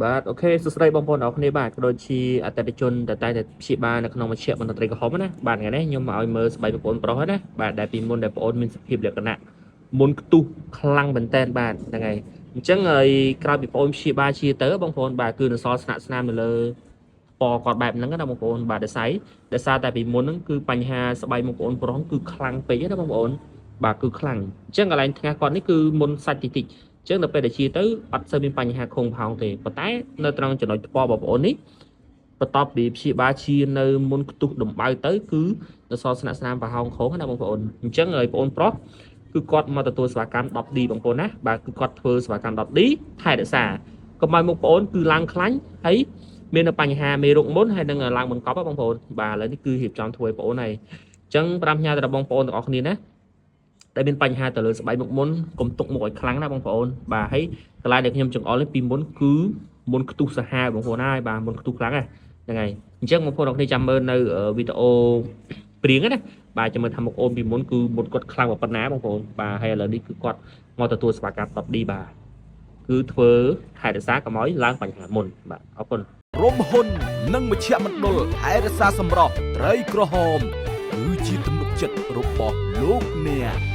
បាទអូខេសួស្តីបងប្អូនអរគ្នាបាទក៏ដូចជាអតិថិជនតែព្យាបាលនៅក្នុងមជ្ឈមណ្ឌលក្រហមណាបាទថ្ងៃនេះខ្ញុំមកឲ្យមើលស្បែកបងប្អូនប្រុសណាបាទដែលពីមុនដែលបងប្អូនមានសភាពលក្ខណៈមុនខ្ទុះខ្លាំងមែនតើបាទហ្នឹងហើយអញ្ចឹងហើយក្រោយពីបងប្អូនព្យាបាលជាទៅបងប្អូនបាទគឺនៅសល់ស្នាក់ស្នាមនៅលើពណ៌គាត់បែបហ្នឹងណាបងប្អូនបាទដោយសារតែពីមុនហ្នឹងគឺបញ្ហាស្បែកបងប្អូនប្រុសគឺខ្លាំងពេកណាបងប្អូនបាទគឺខ្លាំងអញ្ចឹងកន្លែងថ្ងាសគាត់នេះគឺមុនសាច់តិចអញ្ចឹងដល់ពេលដែលជាទៅអត់សូវមានបញ្ហាខុងផោងទេប៉ុន្តែនៅត្រង់ចំណុចថ្ពបងប្អូននេះបន្ទាប់ពីព្យាបាលជានៅមុនខ្ទុះដំបៅទៅគឺនៅសល់ស្នាក់ស្នាមប្រហោងខុងណាបងប្អូនអញ្ចឹងហើយបងប្រុសគឺគាត់មកទទួលសេវាកម្ម 10D បងប្អូនណាបាទគឺគាត់ធ្វើសេវាកម្ម 10D ថែរក្សាកុំឲ្យមុខបងប្អូនគឺឡើងខ្លាញ់ហើយមានបញ្ហាមេរោគមុនហើយនឹងឡើងមុនកប់បងប្អូនបាទឥឡូវនេះគឺរៀបចំធ្វើឲ្យបងប្អូនហើយអញ្ចឹង5ផ្ញើទៅបងប្អូនទាំងអស់គ្នាណាដែលមានបញ្ហាទៅលើស្បែកមុខមុនកុំទុកមុខឲ្យខ្លាំងណាបងប្អូនបាទហើយកន្លែងដែលខ្ញុំចង្អុលនេះពីមុនគឺមុនខ្ទុះសាហាវបងប្អូនហើយបាទមុនខ្ទុះខ្លាំងហ្នឹងហើយអញ្ចឹងបងប្អូនអរគ្នាចាំមើលនៅវីដេអូព្រៀងណាបាទចាំមើលថាមុខអូនពីមុនគឺមុនគាត់ខ្លាំងប៉ុណ្ណាបងប្អូនបាទហើយឥឡូវនេះគឺគាត់មកទទួលសេវាកម្ម 10D បាទគឺធ្វើថែរក្សាកុំឲ្យឡើងបញ្ហាមុនបាទអរគុណរមហ៊ុននិងមជ្ឈមណ្ឌលថែរក្សាសម្រស់ត្រីក្រហមគឺជាទំនុកចិត្តរបស់លោកអ្នក